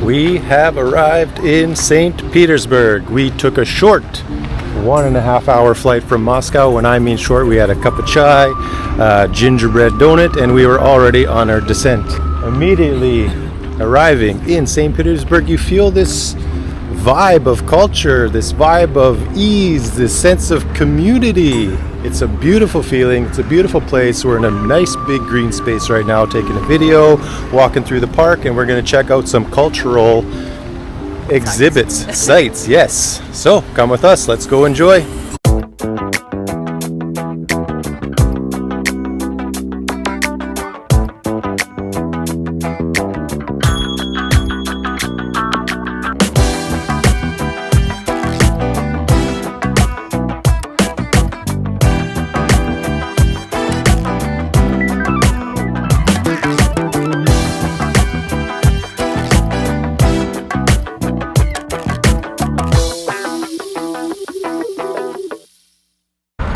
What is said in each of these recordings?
We have arrived in Saint Petersburg. We took a short 1.5 hour flight from Moscow. When I mean short, we had a cup of chai, gingerbread donut, and we were already on our descent. Immediately arriving in Saint Petersburg, you feel this vibe of culture, this vibe of ease, this sense of community. It's a beautiful feeling. It's a beautiful place. We're in a nice big green space right now, taking a video, walking through the park, and we're going to check out some cultural exhibits, sites, yes. So come with us. Let's go enjoy.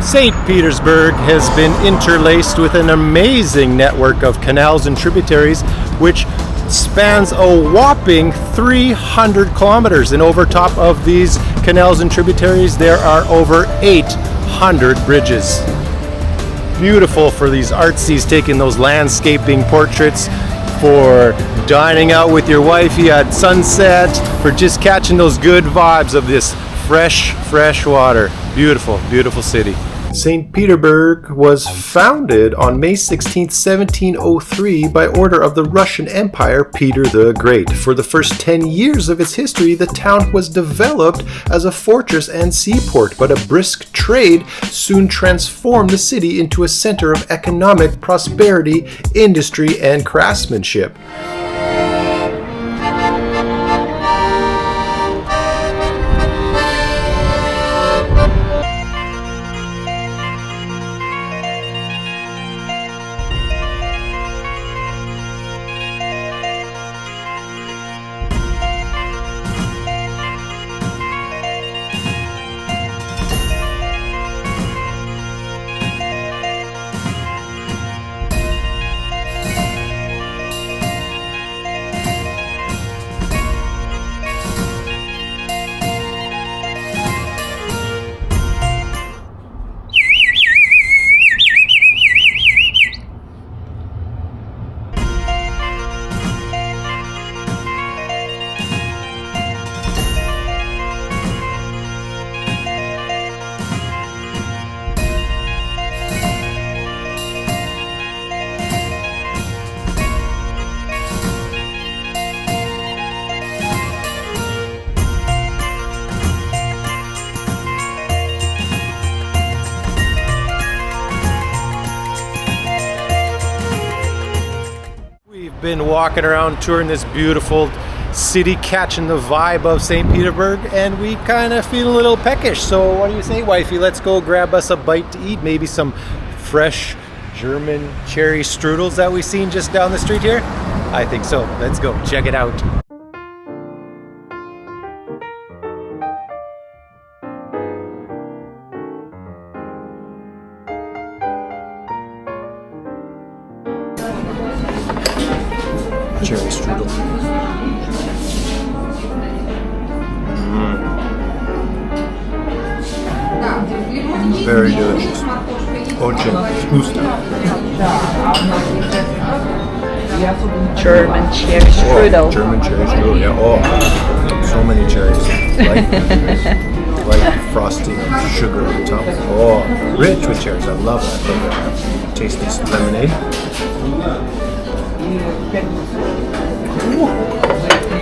Saint Petersburg has been interlaced with an amazing network of canals and tributaries which spans a whopping 300 kilometers, and over top of these canals and tributaries there are over 800 bridges. Beautiful for these artsies taking those landscaping portraits, for dining out with your wifey at sunset, for just catching those good vibes of this fresh water. Beautiful, beautiful city. Saint Petersburg was founded on May 16, 1703 by order of the Russian Empire Peter the Great. For the first 10 years of its history, the town was developed as a fortress and seaport, but a brisk trade soon transformed the city into a center of economic prosperity, industry, and craftsmanship. Been walking around touring this beautiful city, catching the vibe of St. Petersburg, and we kind of feel a little peckish. So what do you say, wifey? Let's go grab us a bite to eat, maybe some fresh German cherry strudels that we've seen just down the street here? I think so. Let's go check it out. Cherry strudel. Very delicious. Очень вкусно. German cherry strudel. Oh, German cherry strudel, yeah. Oh, so many cherries. Like frosting, sugar on top. Oh, rich with cherries. I love that. Taste this lemonade. Ooh.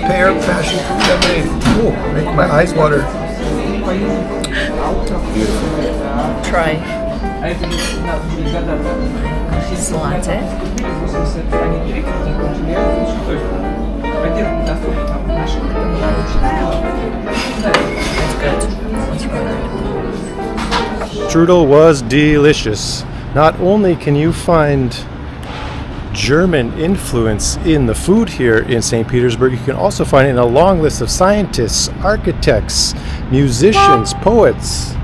Pear passion fruit lemonade. Oh, make my eyes water. Beautiful. Try. This latte. That's good. Strudel was delicious. Not only can you find German influence in the food here in St. Petersburg, you can also find it in a long list of scientists, architects, musicians, poets.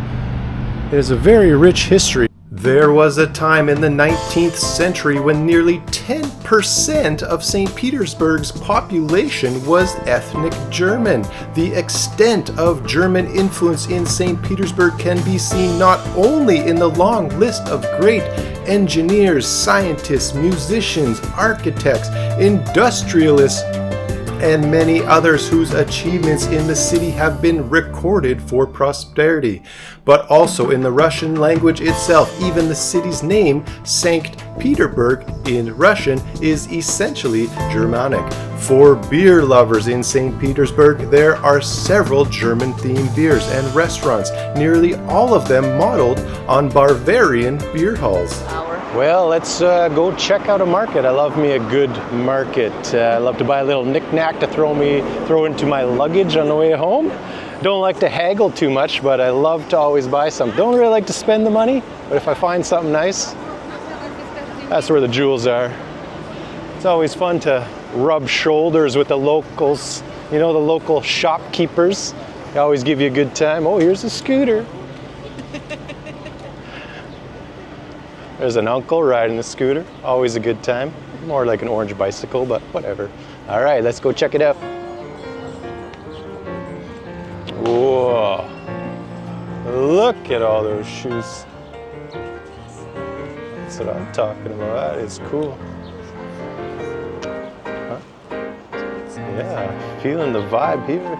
It is a very rich history. There was a time in the 19th century when nearly 10% of St. Petersburg's population was ethnic German. The extent of German influence in St. Petersburg can be seen not only in the long list of great engineers, scientists, musicians, architects, industrialists, and many others whose achievements in the city have been recorded for posterity, but also in the Russian language itself. Even the city's name, Saint Petersburg in Russian, is essentially Germanic. For beer lovers in St. Petersburg, there are several German-themed beers and restaurants, nearly all of them modeled on Bavarian beer halls. Well, let's go check out a market. I love me a good market. I love to buy a little knick-knack to throw into my luggage on the way home. Don't like to haggle too much, but I love to always buy something. Don't really like to spend the money, but if I find something nice, that's where the jewels are. It's always fun to rub shoulders with the locals, you know, the local shopkeepers. They always give you a good time. Oh, here's a scooter. There's an uncle riding the scooter, always a good time. More like an orange bicycle, but whatever. All right, let's go check it out. Whoa, look at all those shoes. That's what I'm talking about, that is cool. Huh? Yeah, feeling the vibe here.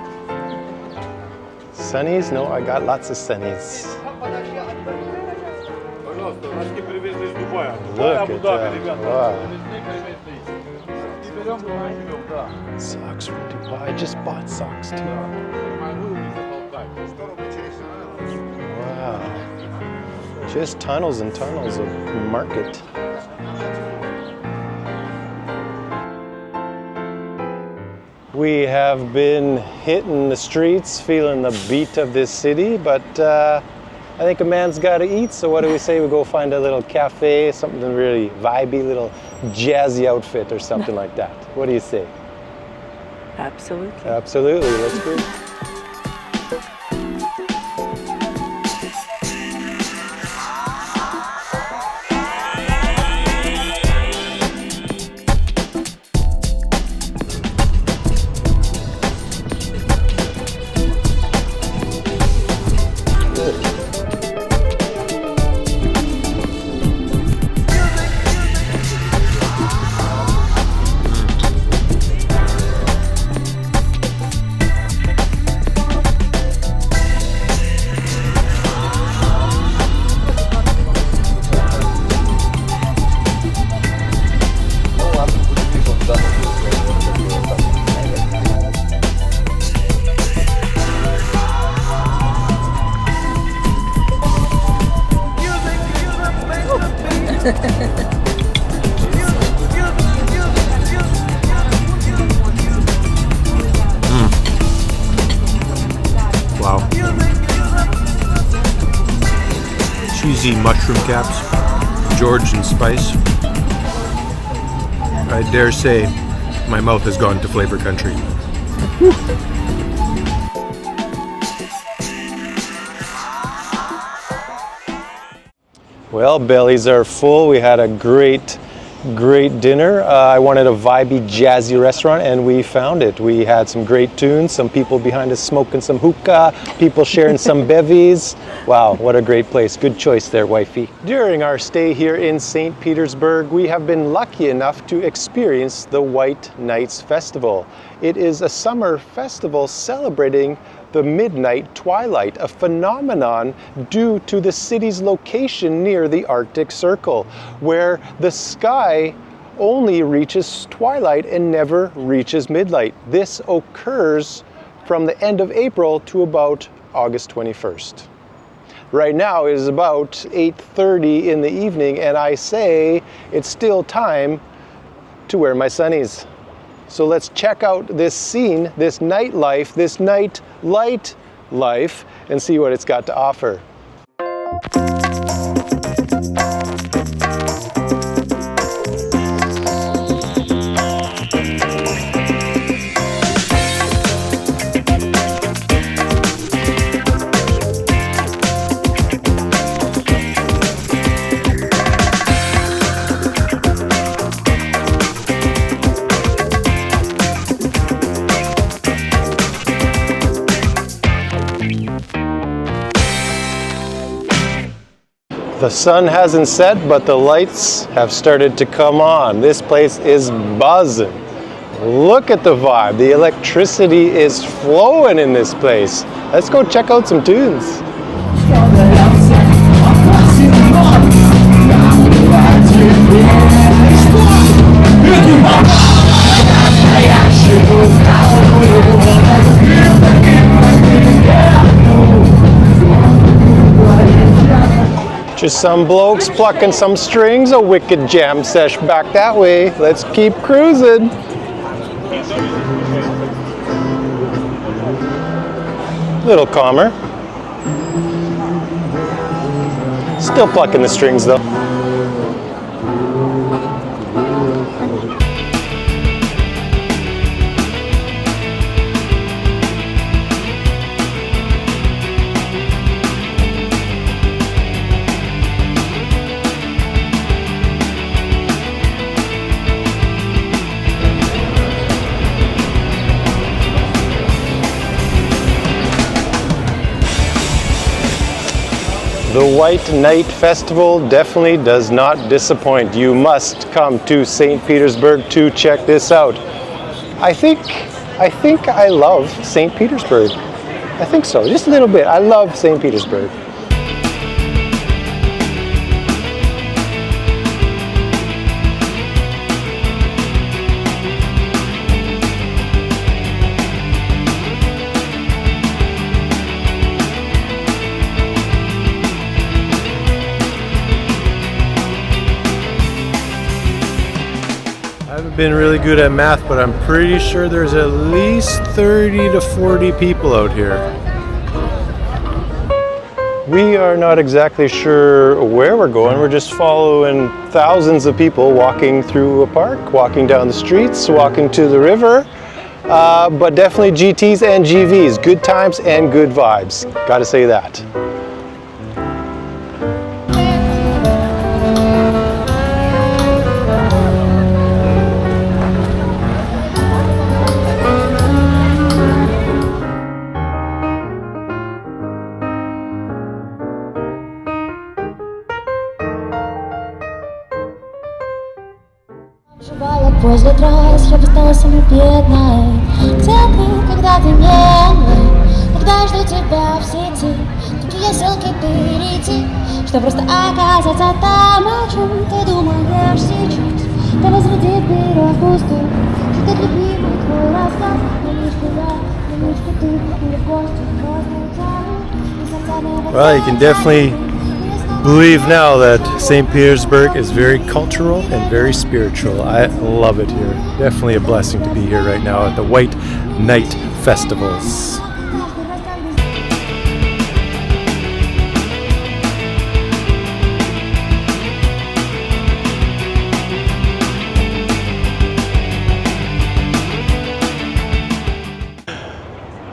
Sunnies? No, I got lots of sunnies. Look at that. Wow. Socks from Dubai. I just bought socks too. Wow. Just tunnels and tunnels of market. We have been hitting the streets, feeling the beat of this city, but I think a man's got to eat, so what do we say? We go find a little cafe, something really vibey, little jazzy outfit or something like that. What do you say? Absolutely. Absolutely, let's go. Wow. Cheesy mushroom caps, Georgian spice. I dare say my mouth has gone to flavor country. Well, bellies are full. We had a great dinner. I wanted a vibey, jazzy restaurant, and we found it. We had some great tunes, some people behind us smoking some hookah, people sharing some bevies. Wow, what a great place. Good choice there, wifey. During our stay here in St. Petersburg, we have been lucky enough to experience the White Nights Festival. It is a summer festival celebrating the midnight twilight, a phenomenon due to the city's location near the Arctic Circle, where the sky only reaches twilight and never reaches midnight. This occurs from the end of April to about August 21st. Right now it is about 8:30 in the evening, and I say it's still time to wear my sunnies. So let's check out this scene, this nightlife, this night light life, and see what it's got to offer. The sun hasn't set, but the lights have started to come on. This place is buzzing. Look at the vibe. The electricity is flowing in this place. Let's go check out some tunes. Just some blokes plucking some strings, a wicked jam sesh back that way. Let's keep cruising. Little calmer. Still plucking the strings though. The White Night Festival definitely does not disappoint. You must come to Saint Petersburg to check this out. I think I love Saint Petersburg. I think so, just a little bit. I love Saint Petersburg. I haven't been really good at math, but I'm pretty sure there's at least 30 to 40 people out here. We are not exactly sure where we're going. We're just following thousands of people walking through a park, walking down the streets, walking to the river, but definitely GTs and GVs. Good times and good vibes. Gotta say that. Возле трасс я бы стала самой бедной. Где ты, когда ты милый? Когда я жду тебя в сети, какие ссылки перейти, что просто оказаться там, о чем ты думаешь сейчас. Ты возродит перепустку, что ты любимый твой рассказ. Но лишь что ты, или в гости, Well, you can definitely believe now that St. Petersburg is very cultural and very spiritual. I love it here. Definitely a blessing to be here right now at the White Night Festivals.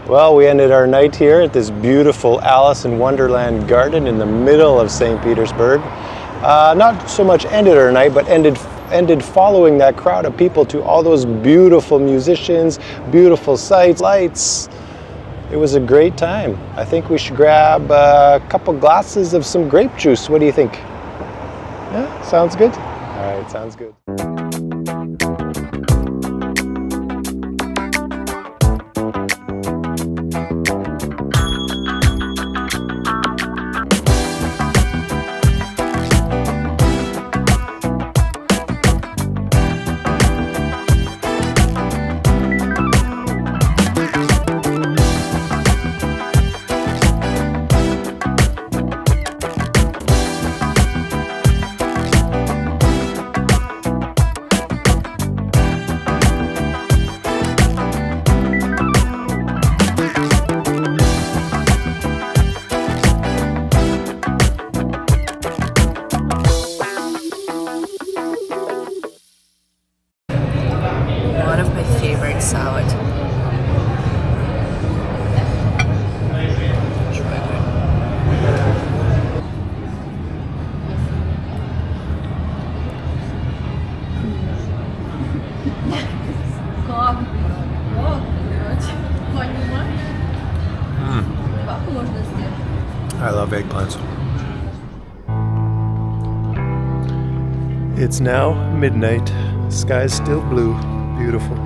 Well, we ended our night here at this beautiful Alice in Wonderland garden in the middle of St. Petersburg. Not so much ended our night, but ended following that crowd of people to all those beautiful musicians, beautiful sights, lights. It was a great time. I think we should grab a couple glasses of some grape juice. What do you think? Yeah, sounds good? All right, sounds good. One of my favorite salad. I love eggplants. It's now midnight. Sky's still blue. Beautiful.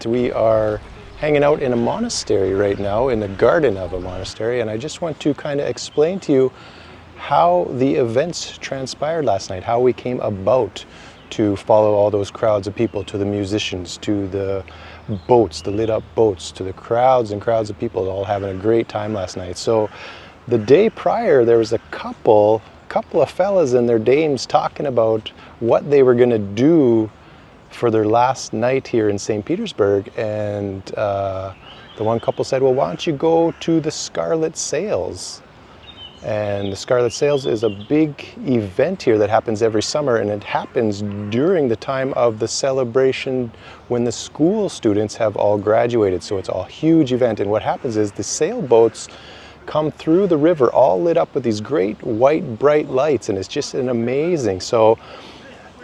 We are hanging out in a monastery right now, in the garden of a monastery, and I just want to kind of explain to you how the events transpired last night, how we came about to follow all those crowds of people, to the musicians, to the boats, the lit up boats, to the crowds and crowds of people all having a great time last night. So the day prior, there was a couple of fellas and their dames talking about what they were going to do for their last night here in Saint Petersburg, and the one couple said, well, why don't you go to the Scarlet Sails? And the Scarlet Sails is a big event here that happens every summer, and it happens during the time of the celebration when the school students have all graduated. So it's a huge event, and what happens is the sailboats come through the river all lit up with these great white bright lights, and it's just an amazing. So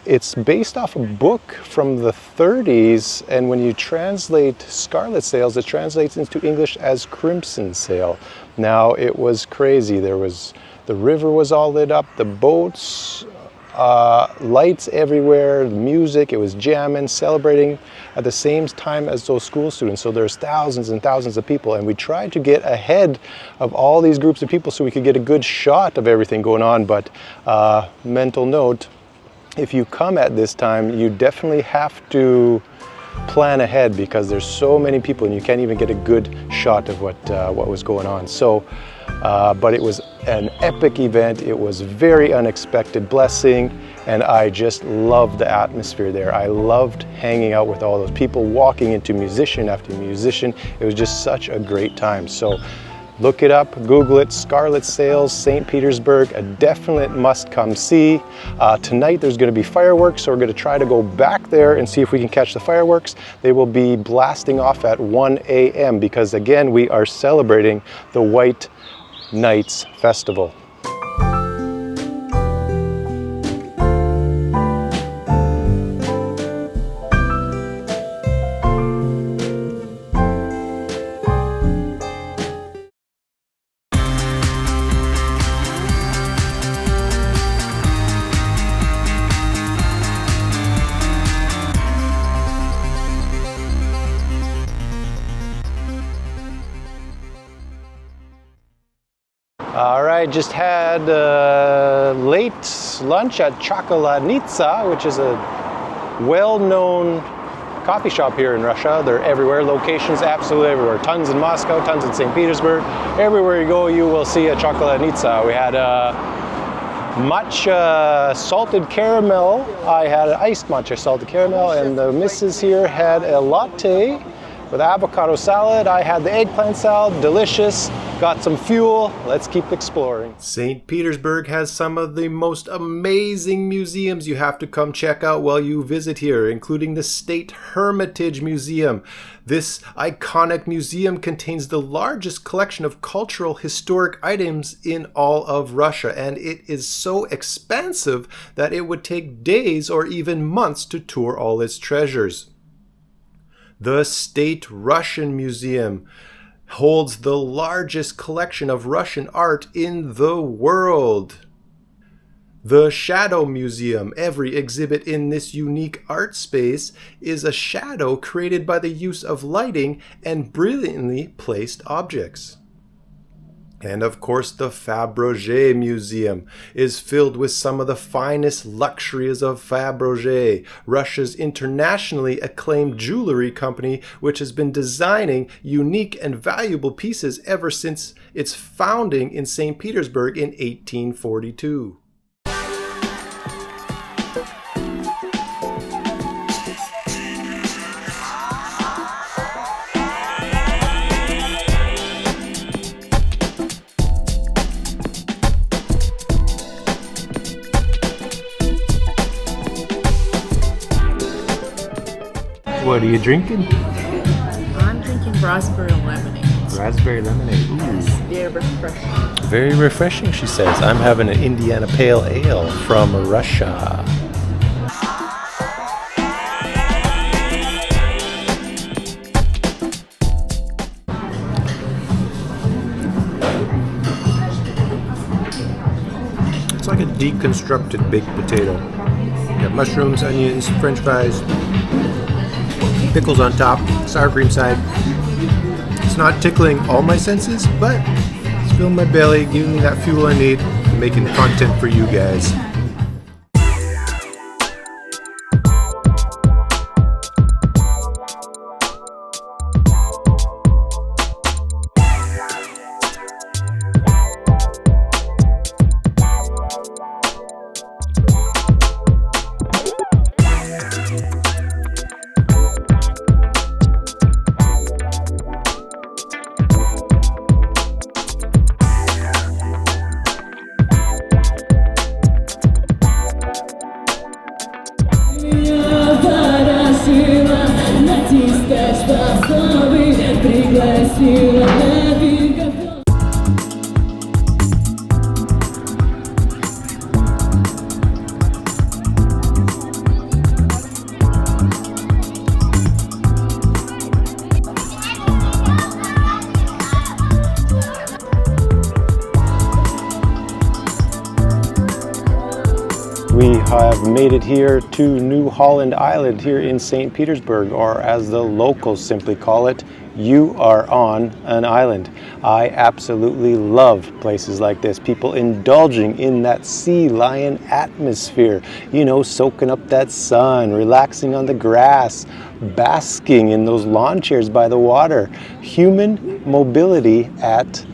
it's based off a book from the 30s, and when you translate Scarlet Sails, it translates into English as Crimson Sail. Now, it was crazy. The river was all lit up, the boats, lights everywhere, music, it was jamming, celebrating at the same time as those school students. So there's thousands and thousands of people, and we tried to get ahead of all these groups of people so we could get a good shot of everything going on, but mental note, if you come at this time, you definitely have to plan ahead because there's so many people and you can't even get a good shot of what was going on. So, but it was an epic event. It was very unexpected blessing, and I just loved the atmosphere there. I loved hanging out with all those people, walking into musician after musician. It was just such a great time. So look it up, Google it, Scarlet Sails, Saint Petersburg, a definite must-come see. Tonight there's going to be fireworks, so we're going to try to go back there and see if we can catch the fireworks. They will be blasting off at 1 a.m. because, again, we are celebrating the White Nights Festival. All right, just had late lunch at Chocolatnitsa, which is a well-known coffee shop here in Russia. They're everywhere, locations absolutely everywhere. Tons in Moscow, tons in St. Petersburg. Everywhere you go, you will see a Chocolatnitsa. We had matcha salted caramel. I had an iced matcha salted caramel, and the missus here had a latte with avocado salad. I had the eggplant salad, delicious. Got some fuel. Let's keep exploring. St. Petersburg has some of the most amazing museums you have to come check out while you visit here, including the State Hermitage Museum. This iconic museum contains the largest collection of cultural historic items in all of Russia, and it is so expansive that it would take days or even months to tour all its treasures. The State Russian Museum holds the largest collection of Russian art in the world. The Shadow Museum, every exhibit in this unique art space is a shadow created by the use of lighting and brilliantly placed objects. And of course, the Fabergé Museum is filled with some of the finest luxuries of Fabergé, Russia's internationally acclaimed jewelry company, which has been designing unique and valuable pieces ever since its founding in St. Petersburg in 1842. What are you drinking? I'm drinking raspberry lemonade. Raspberry lemonade. Ooh. Very refreshing. Very refreshing, she says. I'm having an Indiana Pale Ale from Russia. It's like a deconstructed baked potato. You have mushrooms, onions, french fries, pickles on top, sour cream side. It's not tickling all my senses, but it's filling my belly, giving me that fuel I need, and making content for you guys. We have made it here to New Holland Island here in Saint Petersburg, or as the locals simply call it, you are on an island. I absolutely love places like this. People indulging in that sea lion atmosphere, you know, soaking up that sun, relaxing on the grass, basking in those lawn chairs by the water. Human mobility at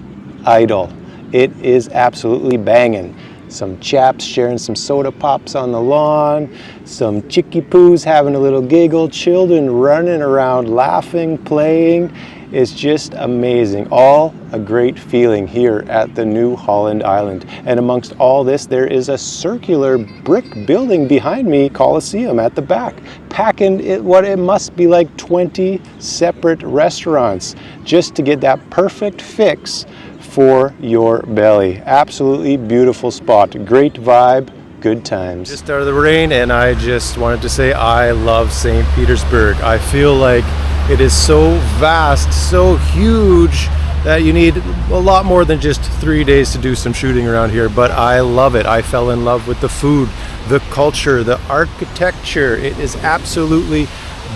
idle. It is absolutely banging. Some chaps sharing some soda pops on the lawn, some chickie poos having a little giggle, children running around laughing, playing. It's just amazing. All a great feeling here at the New Holland Island. And amongst all this, there is a circular brick building behind me, Coliseum at the back, packing it what it must be like 20 separate restaurants just to get that perfect fix for your belly. Absolutely beautiful spot. Great vibe, good times. Just out of the rain, and I just wanted to say I love St. Petersburg. I feel like it is so vast, so huge, that you need a lot more than just 3 days to do some shooting around here, but I love it. I fell in love with the food, the culture, the architecture. It is absolutely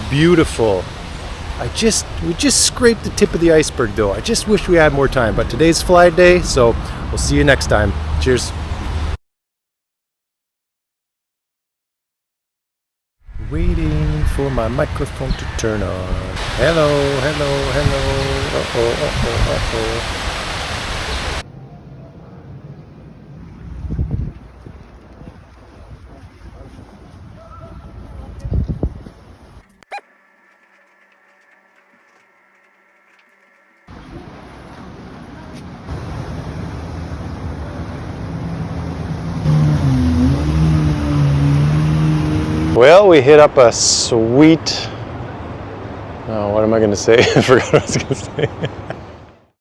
beautiful. We just scraped the tip of the iceberg though. I just wish we had more time, but today's flight day, so we'll see you next time. Cheers. Waiting for my microphone to turn on. Hello, hello, hello. Uh-oh, uh-oh, uh-oh. Well, we hit up a sweet, oh, what am I going to say? I forgot what I was going to say.